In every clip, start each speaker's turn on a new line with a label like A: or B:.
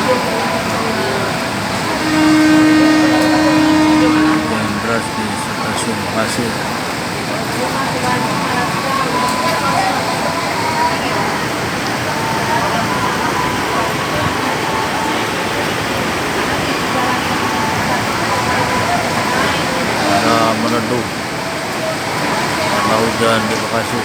A: Hujan deras di stasiun Pasir. Meredup karena hujan di Bekasi.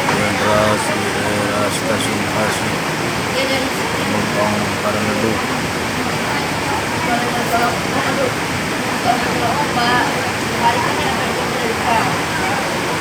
A: Hujan deras di daerah stasiun Pasir, penumpang pada meredup.
B: Pak, hari ini ada yang